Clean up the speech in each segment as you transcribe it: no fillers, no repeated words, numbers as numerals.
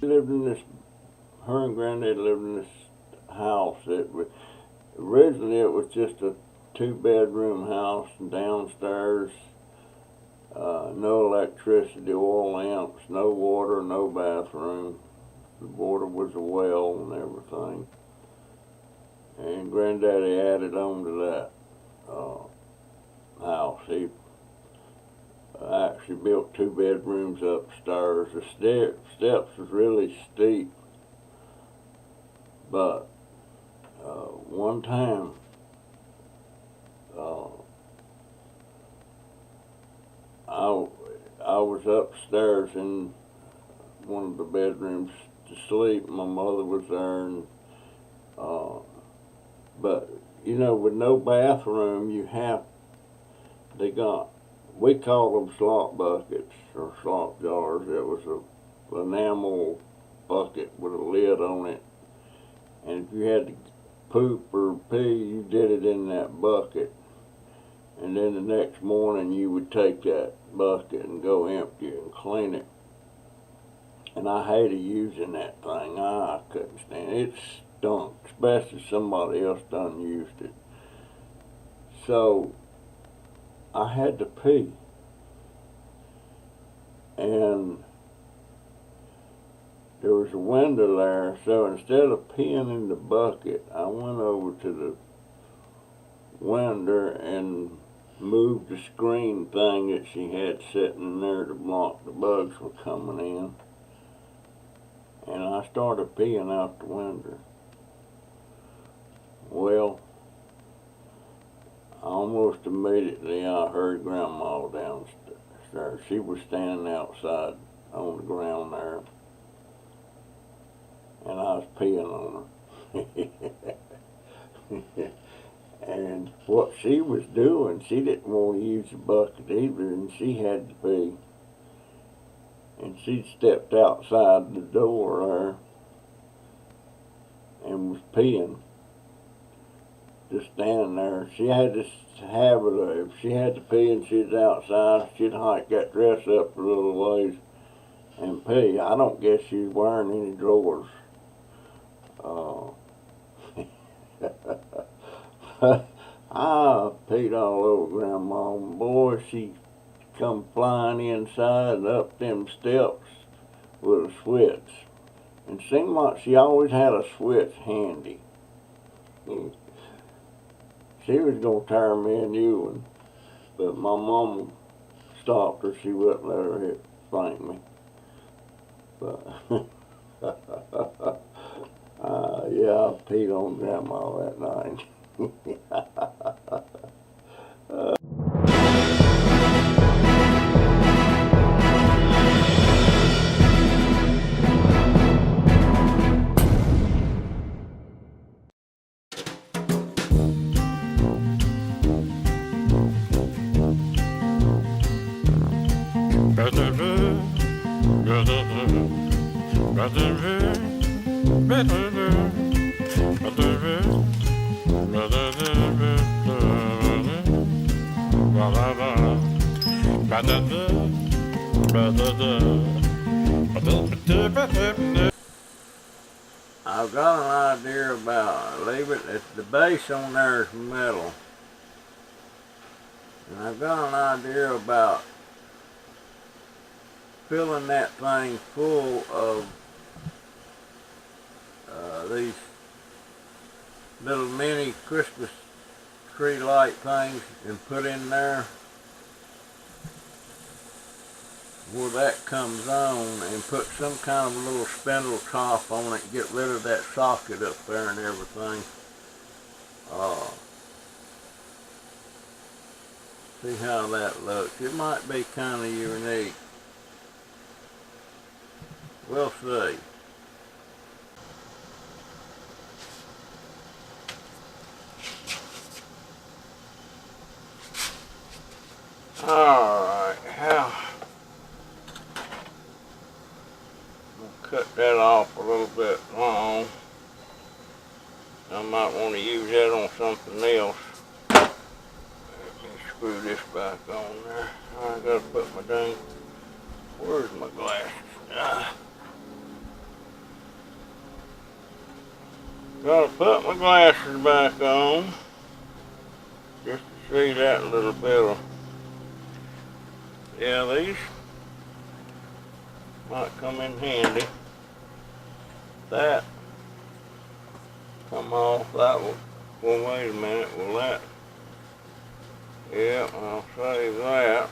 Lived in this, her and Granddad lived in this house. Originally it was just a 2-bedroom house, and downstairs, no electricity, oil lamps, no water, no bathroom. The water was a well and everything. And Granddaddy added on to that house. He actually built 2 bedrooms upstairs. The steps was really steep, but one time I was upstairs in one of the bedrooms to sleep. My mother was there, and but you know, with no bathroom, we called them slop buckets or slop jars. It was a enamel bucket with a lid on it, and if you had to poop or pee, you did it in that bucket. And then the next morning you would take that bucket and go empty it and clean it. And I hated using that thing. I couldn't stand it. It stunk, especially somebody else done used it. So I had to pee. And there was a window there, so instead of peeing in the bucket, I went over to the window and moved the screen thing that she had sitting there to block the bugs from coming in. And I started peeing out the window. Well, almost immediately I heard Grandma downstairs. She was standing outside on the ground there, and I was peeing on her. And what she was doing, she didn't want to use the bucket either, and she had to pee. And she stepped outside the door there and was peeing, just standing there. She had this habit of, if she had to pee and she was outside, she'd hike that dress up a little ways and pee. I don't guess she was wearing any drawers. I peed all over Grandma, and boy, she come flying inside and up them steps with a switch. And seemed like she always had a switch handy. She was gonna tear me a new one, but my mom stopped her. She wouldn't let her spank me. But yeah, I peed on Grandma that night. I've got an idea about the base on there is metal. And I've got an idea about filling that thing full of these little mini Christmas tree light things and put in there where that comes on, and put some kind of a little spindle top on it, get rid of that socket up there and everything. See how that looks. It might be kind of unique. We'll see. Alright, cut that off a little bit long. I might want to use that on something else. Let me screw this back on there. I gotta put my dang, where's my glasses? Gotta put my glasses back on just to see that little bit of, yeah, these might come in handy. That come off, that will, well, wait a minute, will that, yeah, I'll save that.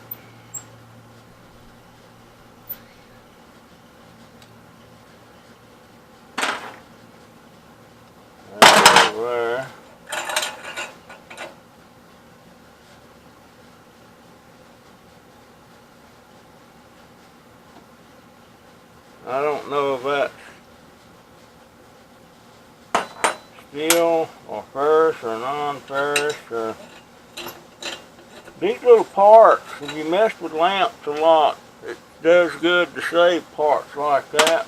There. I don't know if that's steel or ferrous or non-ferrous or these little parts. If you mess with lamps a lot, it does good to save parts like that.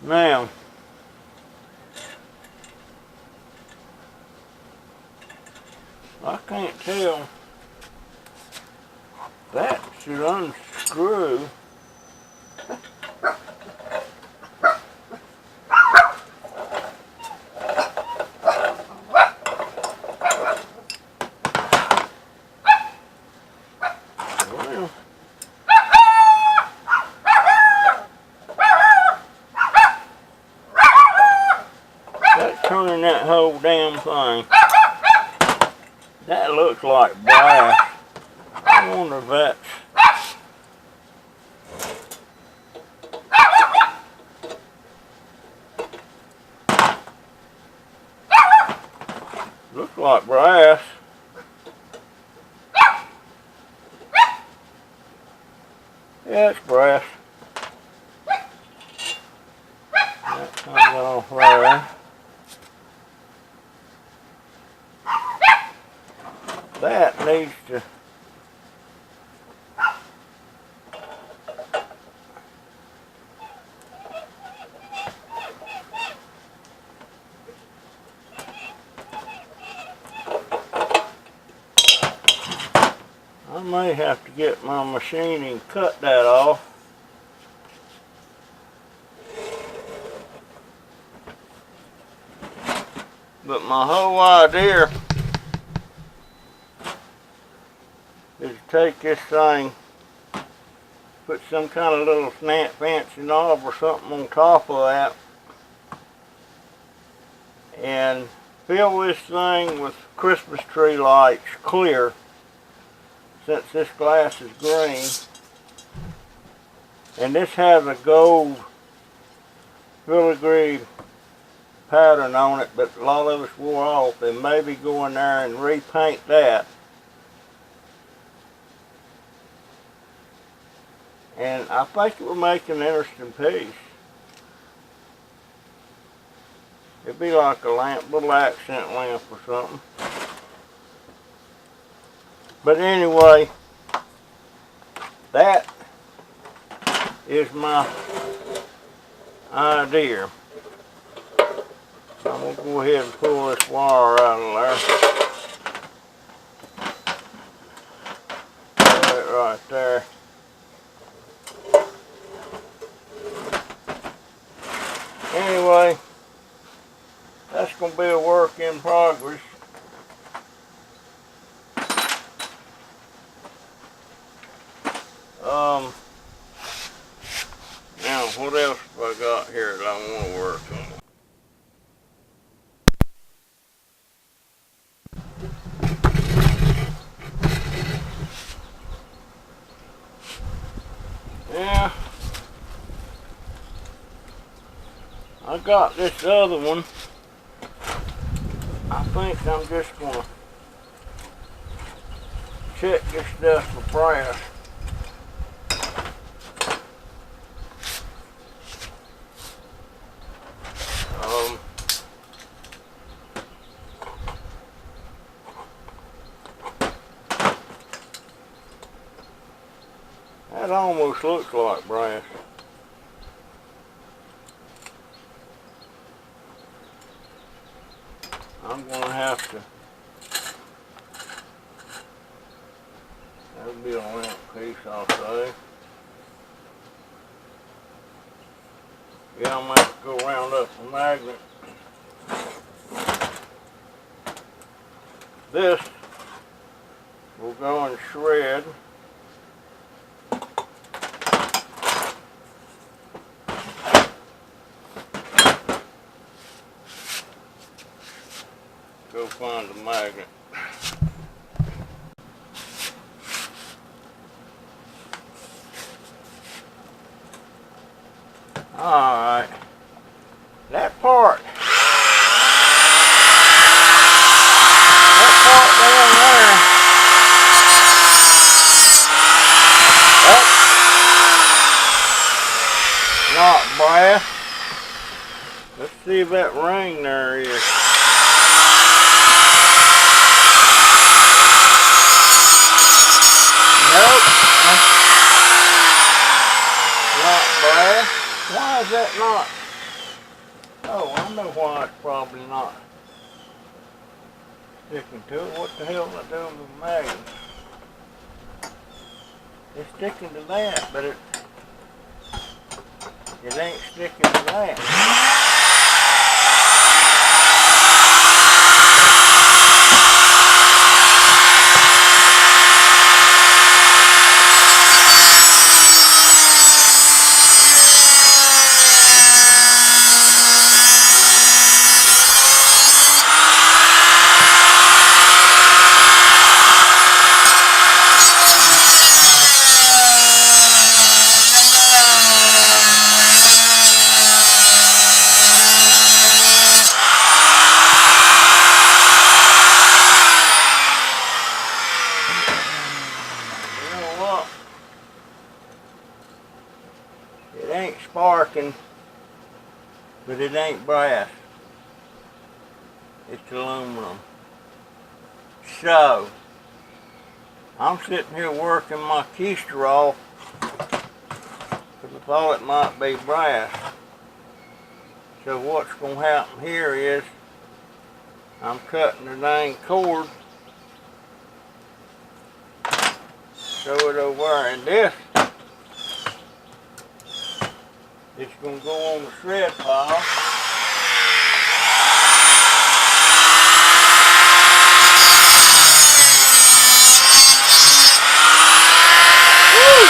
Now, I can't tell. That should unscrew. Well, that's turning that whole damn thing. That looks like brass. I wonder if that's looks like brass. Yeah, it's brass. That comes off there. That needs to I may have to get my machine and cut that off. But my whole idea is to take this thing, put some kind of little fancy knob or something on top of that, and fill this thing with Christmas tree lights clear, since this glass is green. And this has a gold filigree pattern on it, but a lot of us wore off, and maybe go in there and repaint that. And I think it would make an interesting piece. It'd be like a lamp, little accent lamp or something. But anyway, that is my idea. I'm going to go ahead and pull this wire out of there. Put it right there. Anyway, that's going to be a work in progress. Now, what else have I got here that I want to work on? Yeah, I got this other one. I think I'm just going to check this stuff for brass. That almost looks like brass. I'm going to have to. That'll be a lamp piece, I'll say. Yeah, I'm gonna have to go round up the magnet. This will go and shred. Go find the magnet. Alright. That part down there, that's not brass. Let's see if that ring there is. Nope. Not brass. Why is that not? Oh, I know why it's probably not sticking to it. What the hell am I doing with the magnet? It's sticking to that, but it ain't sticking to that. It ain't sparking, but it ain't brass. It's aluminum. So, I'm sitting here working my keister off because I thought it might be brass. So what's going to happen here is I'm cutting the dang cord. Throw it over there, and this it's going to go on the shred pile. Woo!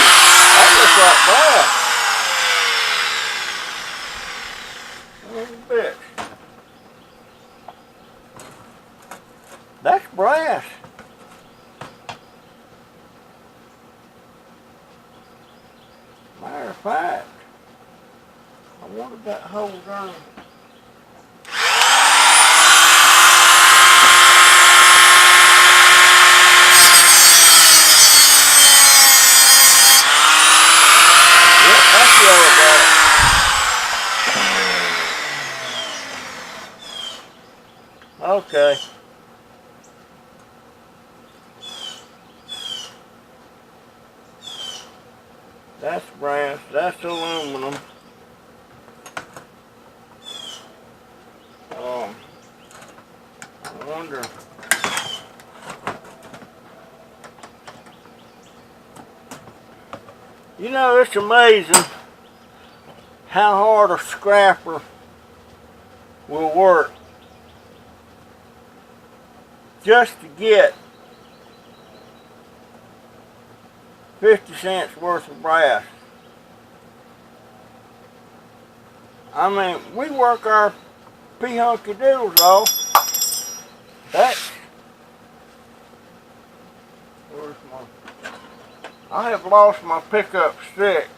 That looks like brass. A little bit. That's brass. Matter of fact, I wanted that hole down. Yep, that's yellow brass. Okay. That's brass, that's aluminum. I wonder. You know, it's amazing how hard a scrapper will work just to get 50 cents worth of brass. I mean, we work our pee-hunky doodles off. Where's my, I have lost my pickup stick.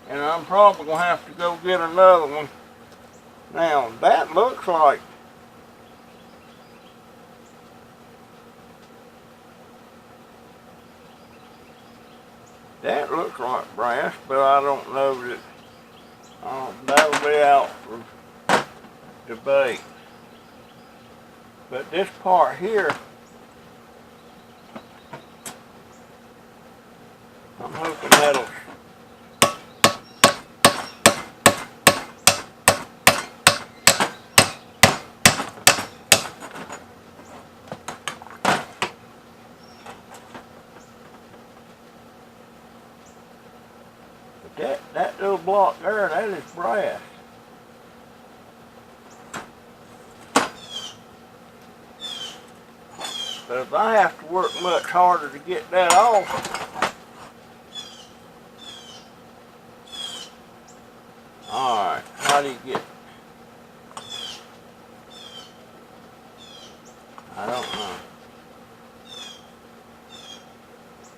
And I'm probably going to have to go get another one. Now, that looks like brass, but I don't know that. That'll be out for debate. But this part here, I'm hoping that'll. that little block there, that is brass. But if I have to work much harder to get that off. Alright, how do you get? I don't know.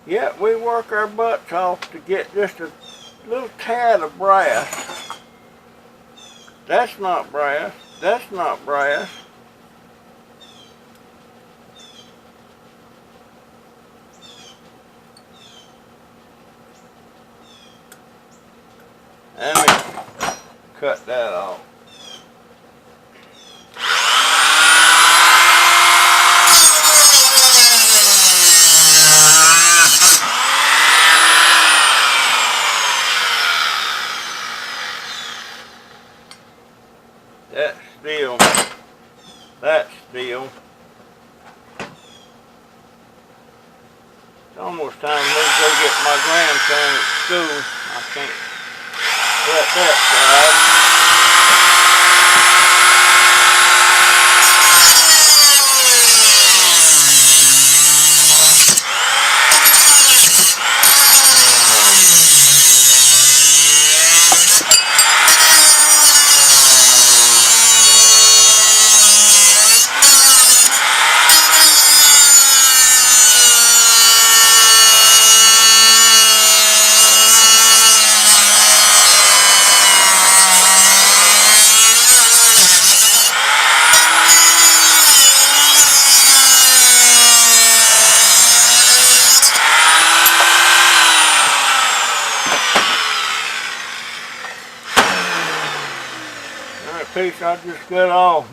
Yet we work our butts off to get just a little tad of brass. That's not brass. That's not brass. Let me cut that off. That's steel. It's almost time for me to go get my grandson at school. I can't let that slide. Piece I just got off.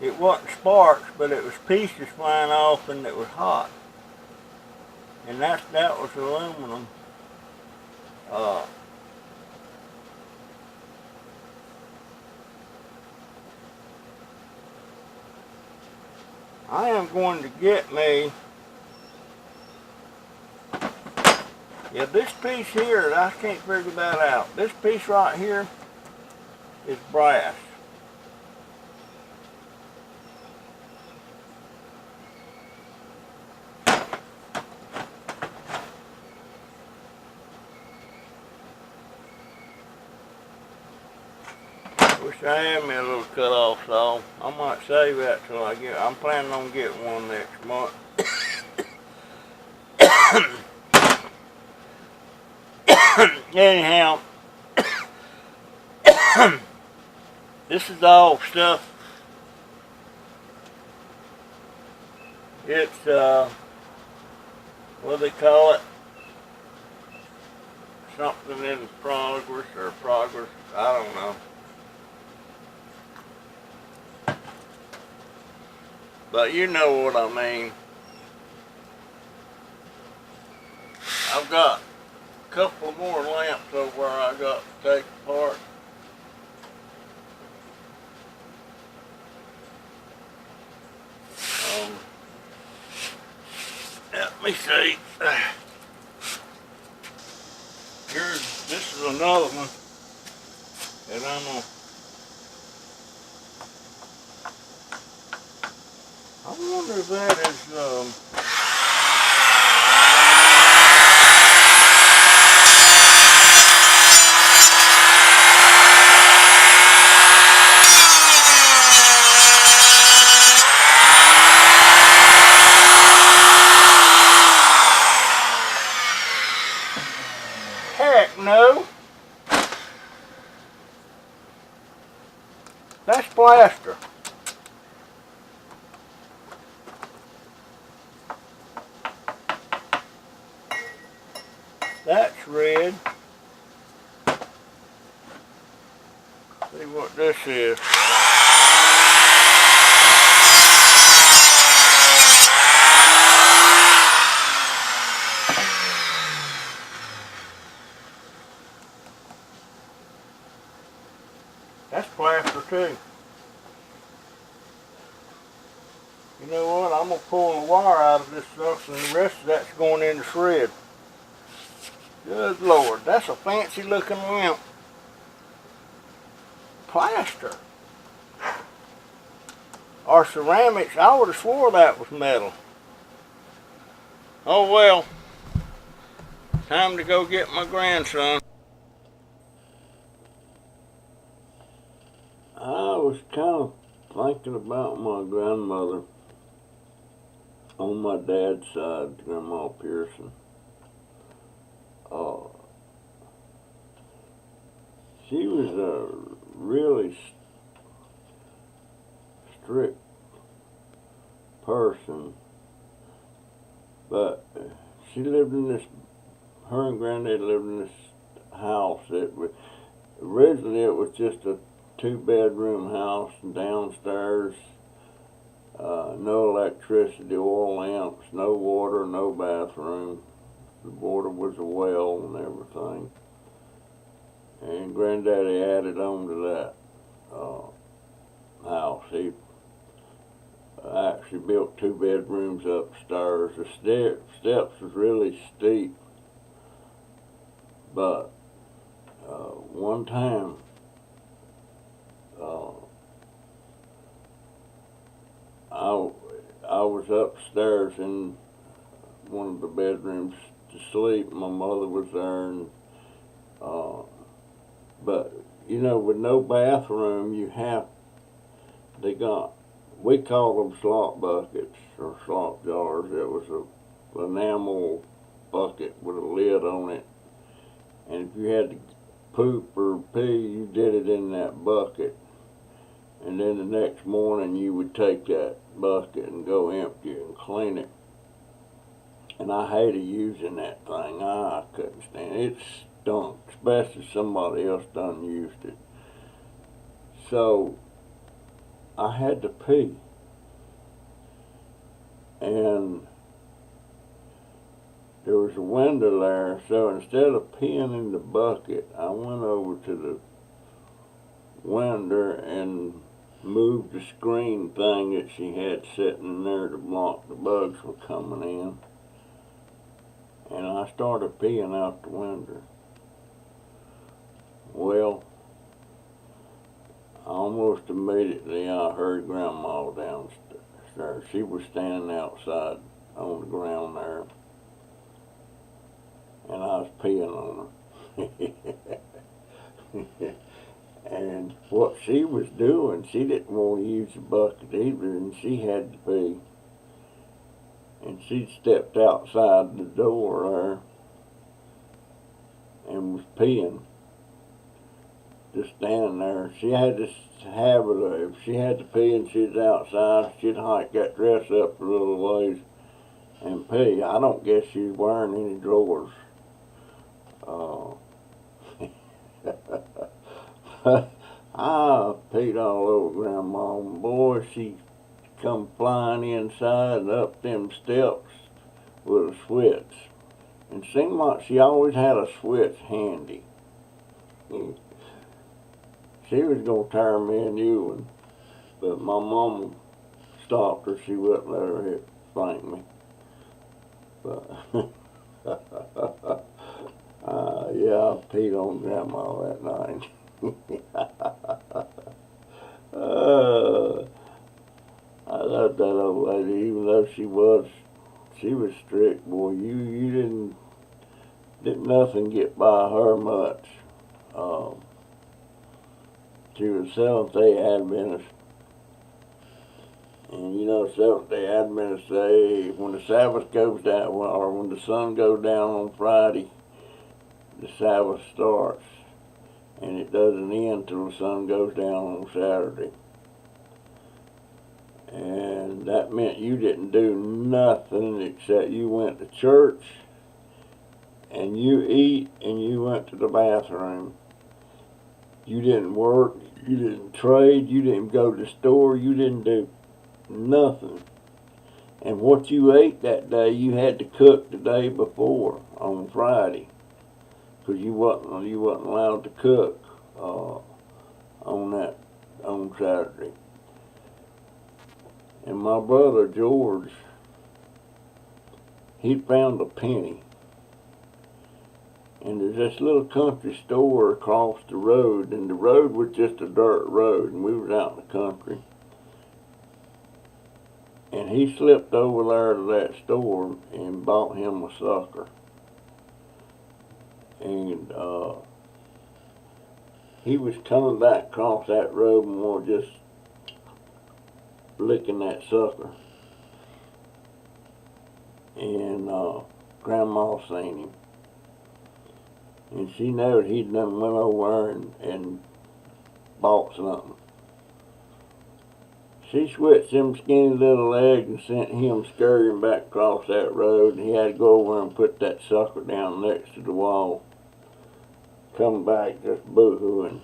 It wasn't sparks, but it was pieces flying off, and it was hot. And that was aluminum. I am going to get me. Yeah, this piece here, I can't figure that out. This piece right here is brass. Wish I had me a little cut-off saw. I might save that till I get. I'm planning on getting one next month. Anyhow, this is all stuff. It's what do they call it? Something in progress or progress. I don't know. But you know what I mean. I've got a couple more lamps over where I got to take apart. Let me see. This is another one that I'm gonna. I wonder if that is heck no. That's plaster. That's red. See what this is. That's plaster too. You know what? I'm gonna pull the wire out of this stuff, and the rest of that's going in the shred. Good Lord, that's a fancy looking lamp. Plaster. Or ceramics. I would have swore that was metal. Oh well. Time to go get my grandson. I was kind of thinking about my grandmother on my dad's side, Grandma Pearson. She was a really strict person, but she lived in this, her and Granddad lived in this house that was, originally it was just a 2-bedroom house, and downstairs, no electricity, oil lamps, no water, no bathroom. The water was a well and everything. And Granddaddy added on to that house. He actually built 2 bedrooms upstairs. The steps was really steep, but one time I was upstairs in one of the bedrooms to sleep. My mother was there, and but you know, with no bathroom, we called them slop buckets or slop jars. It was a enamel bucket with a lid on it, and if you had to poop or pee, you did it in that bucket. And then the next morning you would take that bucket and go empty it and clean it. And I hated using that thing. I couldn't stand it. It stunk, especially if somebody else done used it. So I had to pee. And there was a window there, so instead of peeing in the bucket, I went over to the window and moved the screen thing that she had sitting there to block the bugs from coming in. And I started peeing out the window. Well, almost immediately I heard Grandma downstairs. She was standing outside on the ground there, and I was peeing on her. And what she was doing, she didn't want to use the bucket either, and she had to pee. And she stepped outside the door there and was peeing, just standing there. She had this habit of, if she had to pee and she was outside, she'd hike that dress up a little ways and pee. I don't guess she was wearing any drawers. I peed all over Grandma, and boy, she come flying inside and up them steps with a switch. And seemed like she always had a switch handy. She was gonna tear me a new one, but my mama stopped her. She wouldn't let her spank me. But yeah, I peed on Grandma that night. I loved that old lady, even though she was strict, boy. You didn't nothing get by her much. She was Seventh-day Adventist, and you know, Seventh-day Adventists say when the Sabbath goes down, or when the sun goes down on Friday, the Sabbath starts, and it doesn't end till the sun goes down on Saturday. And that meant you didn't do nothing except you went to church, and you eat, and you went to the bathroom. You didn't work, you didn't trade, you didn't go to the store, you didn't do nothing. And what you ate that day, you had to cook the day before on Friday, because you wasn't allowed to cook on Saturday. And my brother George, he found a penny, And there's this little country store across the road, and the road was just a dirt road, and we was out in the country. And he slipped over there to that store and bought him a sucker. And he was coming back across that road and was just licking that sucker. And Grandma seen him. And she knowed he'd done went over there and bought something. She switched them skinny little legs and sent him scurrying back across that road, and he had to go over and put that sucker down next to the wall. Come back just boo-hooing.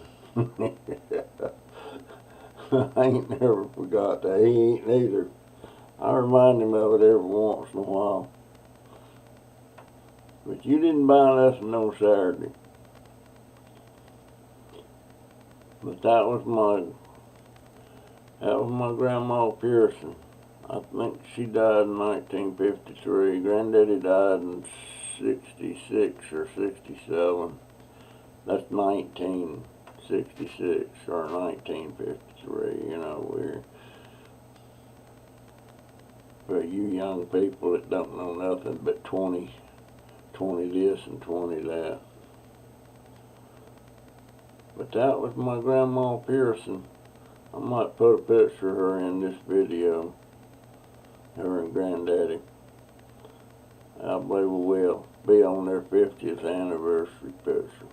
I ain't never forgot that. He ain't neither. I remind him of it every once in a while. But you didn't buy nothing no Saturday. But that was my Grandma Pearson. I think she died in 1953. Granddaddy died in 66 or 67. That's 1966 or 1953, you know, for you young people that don't know nothing but 20 this and 20 that. But that was my Grandma Pearson. I might put a picture of her in this video, her and Granddaddy. I believe we will be on their 50th anniversary picture.